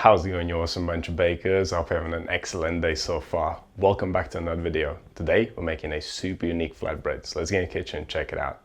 How's it going, you awesome bunch of bakers? I hope you're having an excellent day so far. Welcome back to another video. Today we're making a super unique flatbread, so let's get in the kitchen and check it out.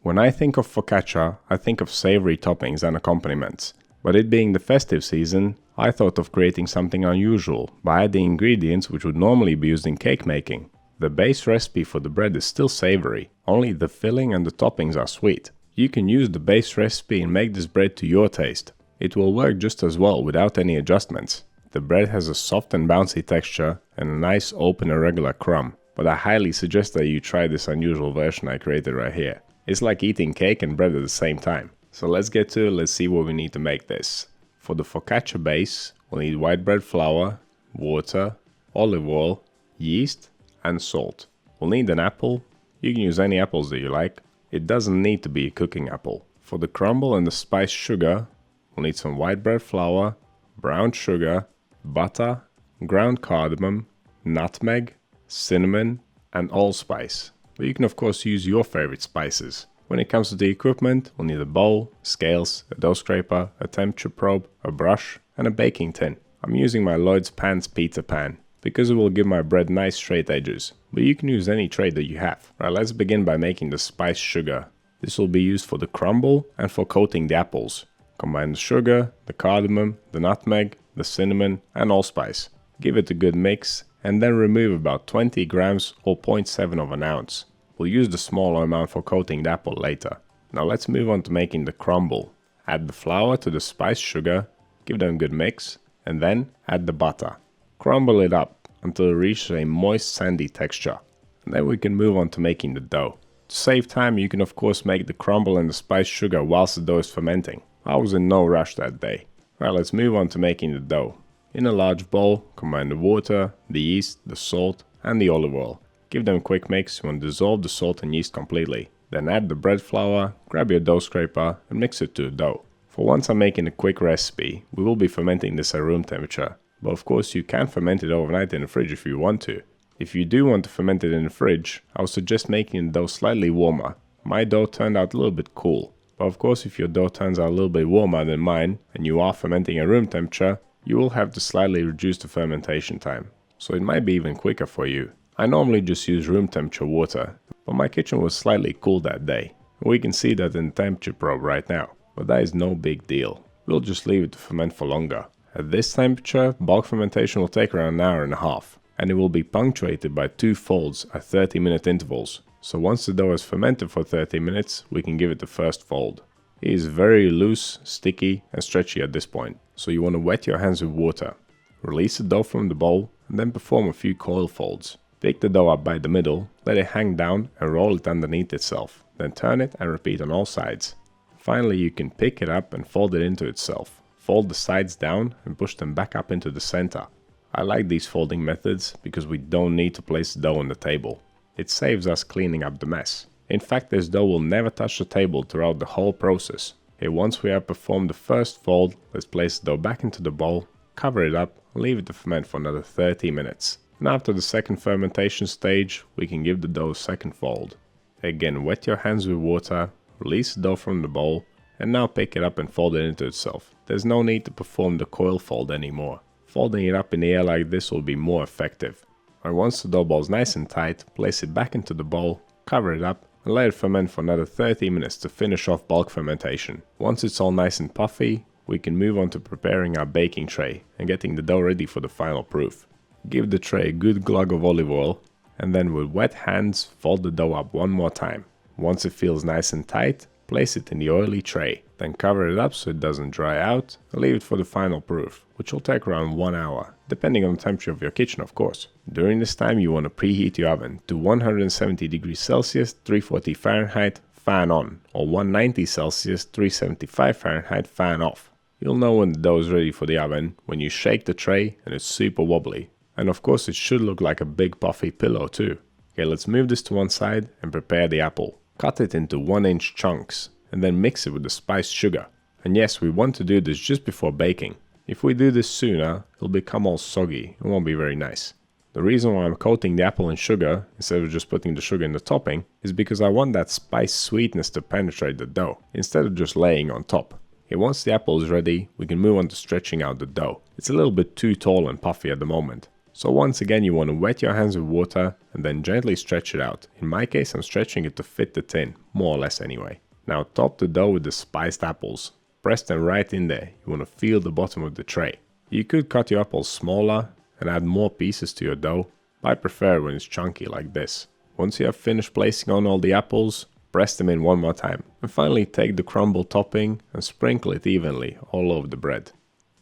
When I think of focaccia, I think of savory toppings and accompaniments. But it being the festive season, I thought of creating something unusual by adding ingredients which would normally be used in cake making. The base recipe for the bread is still savory, only the filling and the toppings are sweet. You can use the base recipe and make this bread to your taste. It will work just as well without any adjustments. The bread has a soft and bouncy texture and a nice open irregular crumb, but I highly suggest that you try this unusual version I created right here. It's like eating cake and bread at the same time. So let's get to it, let's see what we need to make this. For the focaccia base, we'll need white bread flour, water, olive oil, yeast and salt. We'll need an apple. You can use any apples that you like. It doesn't need to be a cooking apple. For the crumble and the spiced sugar, we'll need some white bread flour, brown sugar, butter, ground cardamom, nutmeg, cinnamon, and allspice. But you can of course use your favorite spices. When it comes to the equipment, we'll need a bowl, scales, a dough scraper, a temperature probe, a brush, and a baking tin. I'm using my Lloyd's Pans pizza pan because it will give my bread nice straight edges, but you can use any tray that you have. Right, let's begin by making the spiced sugar. This will be used for the crumble and for coating the apples. Combine the sugar, the cardamom, the nutmeg, the cinnamon and allspice. Give it a good mix and then remove about 20 grams or 0.7 of an ounce. We'll use the smaller amount for coating the apple later. Now let's move on to making the crumble. Add the flour to the spiced sugar, give them a good mix and then add the butter. Crumble it up until it reaches a moist sandy texture. And then we can move on to making the dough. To save time, you can of course make the crumble and the spiced sugar whilst the dough is fermenting. I was in no rush that day. Right, let's move on to making the dough. In a large bowl, combine the water, the yeast, the salt and the olive oil. Give them a quick mix. You want to dissolve the salt and yeast completely. Then add the bread flour, grab your dough scraper and mix it to a dough. For once I'm making a quick recipe, we will be fermenting this at room temperature. But of course you can ferment it overnight in the fridge if you want to. If you do want to ferment it in the fridge, I would suggest making the dough slightly warmer. My dough turned out a little bit cool. But of course if your dough turns out a little bit warmer than mine and you are fermenting at room temperature, you will have to slightly reduce the fermentation time. So it might be even quicker for you. I normally just use room temperature water, but my kitchen was slightly cool that day. We can see that in the temperature probe right now, but that is no big deal. We'll just leave it to ferment for longer. At this temperature, bulk fermentation will take around an hour and a half, and it will be punctuated by 2 folds at 30-minute intervals. So once the dough is fermented for 30 minutes, we can give it the first fold. It is very loose, sticky and stretchy at this point, so you want to wet your hands with water. Release the dough from the bowl and then perform a few coil folds. Pick the dough up by the middle, let it hang down and roll it underneath itself. Then turn it and repeat on all sides. Finally you can pick it up and fold it into itself. Fold the sides down and push them back up into the center. I like these folding methods because we don't need to place the dough on the table. It saves us cleaning up the mess. In fact, this dough will never touch the table throughout the whole process. Okay, once we have performed the first fold, let's place the dough back into the bowl, cover it up and leave it to ferment for another 30 minutes. And after the second fermentation stage, we can give the dough a second fold. Again, wet your hands with water, release the dough from the bowl, and now pick it up and fold it into itself. There's no need to perform the coil fold anymore. Folding it up in the air like this will be more effective. And once the dough ball is nice and tight, place it back into the bowl, cover it up, and let it ferment for another 30 minutes to finish off bulk fermentation. Once it's all nice and puffy, we can move on to preparing our baking tray and getting the dough ready for the final proof. Give the tray a good glug of olive oil and then with wet hands fold the dough up one more time. Once it feels nice and tight, place it in the oily tray. Then cover it up so it doesn't dry out and leave it for the final proof, which will take around 1 hour, depending on the temperature of your kitchen of course. During this time you want to preheat your oven to 170 degrees Celsius, 340 Fahrenheit, fan on, or 190 Celsius, 375 Fahrenheit, fan off. You'll know when the dough is ready for the oven when you shake the tray and it's super wobbly. And of course it should look like a big puffy pillow too. Okay, let's move this to one side and prepare the apple. Cut it into 1-inch chunks and then mix it with the spiced sugar. And yes, we want to do this just before baking. If we do this sooner, it'll become all soggy and won't be very nice. The reason why I'm coating the apple in sugar instead of just putting the sugar in the topping is because I want that spice sweetness to penetrate the dough instead of just laying on top. Okay, once the apple is ready, we can move on to stretching out the dough. It's a little bit too tall and puffy at the moment. So once again, you want to wet your hands with water and then gently stretch it out. In my case, I'm stretching it to fit the tin, more or less anyway. Now top the dough with the spiced apples. Press them right in there. You want to feel the bottom of the tray. You could cut your apples smaller and add more pieces to your dough, but I prefer when it's chunky like this. Once you have finished placing on all the apples, press them in one more time. And finally take the crumble topping and sprinkle it evenly all over the bread.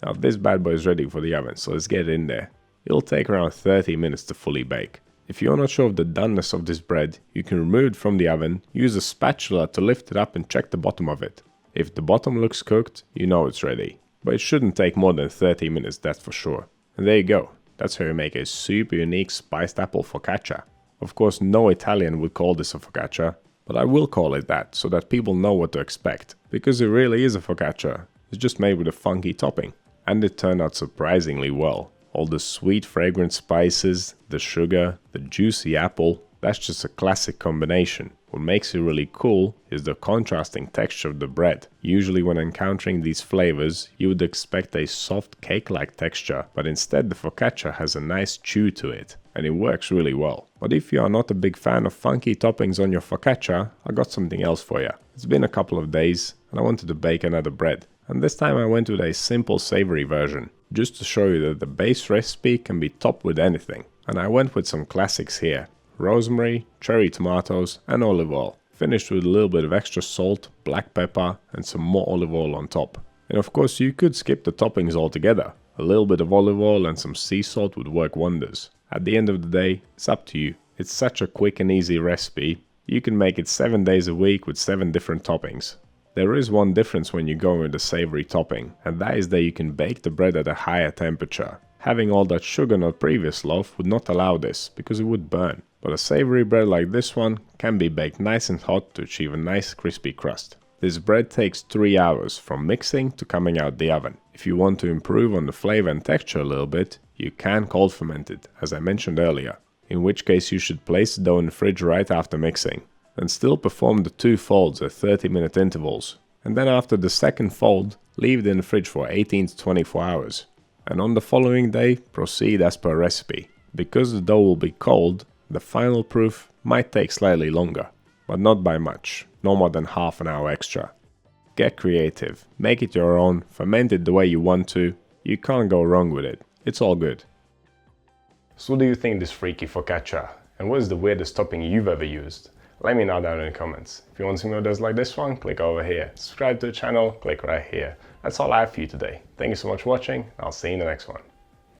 Now this bad boy is ready for the oven, so let's get it in there. It'll take around 30 minutes to fully bake. If you're not sure of the doneness of this bread, you can remove it from the oven, use a spatula to lift it up and check the bottom of it. If the bottom looks cooked, you know it's ready. But it shouldn't take more than 30 minutes, that's for sure. And there you go. That's how you make a super unique spiced apple focaccia. Of course, no Italian would call this a focaccia, but I will call it that so that people know what to expect. Because it really is a focaccia. It's just made with a funky topping. And it turned out surprisingly well. All the sweet fragrant spices, the sugar, the juicy apple, that's just a classic combination. What makes it really cool is the contrasting texture of the bread. Usually when encountering these flavors, you would expect a soft cake-like texture, but instead the focaccia has a nice chew to it, and it works really well. But if you are not a big fan of funky toppings on your focaccia, I got something else for you. It's been a couple of days, and I wanted to bake another bread. And this time I went with a simple savory version, just to show you that the base recipe can be topped with anything. And I went with some classics here: rosemary, cherry tomatoes and olive oil. Finished with a little bit of extra salt, black pepper and some more olive oil on top. And of course you could skip the toppings altogether. A little bit of olive oil and some sea salt would work wonders. At the end of the day, it's up to you. It's such a quick and easy recipe. You can make it 7 days a week with 7 different toppings. There is one difference when you go with the savory topping, and that is that you can bake the bread at a higher temperature. Having all that sugar nut previous loaf would not allow this, because it would burn. But a savory bread like this one can be baked nice and hot to achieve a nice crispy crust. This bread takes 3 hours from mixing to coming out the oven. If you want to improve on the flavor and texture a little bit, you can cold ferment it, as I mentioned earlier. In which case you should place the dough in the fridge right after mixing. And still perform the 2 folds at 30-minute intervals. And then after the second fold, leave it in the fridge for 18 to 24 hours. And on the following day, proceed as per recipe. Because the dough will be cold, the final proof might take slightly longer, but not by much, no more than half an hour extra. Get creative, make it your own, ferment it the way you want to, you can't go wrong with it, it's all good. So what do you think of this freaky focaccia? And what is the weirdest topping you've ever used? Let me know down in the comments. If you want to see more videos like this one, click over here. Subscribe to the channel, click right here. That's all I have for you today. Thank you so much for watching. I'll see you in the next one.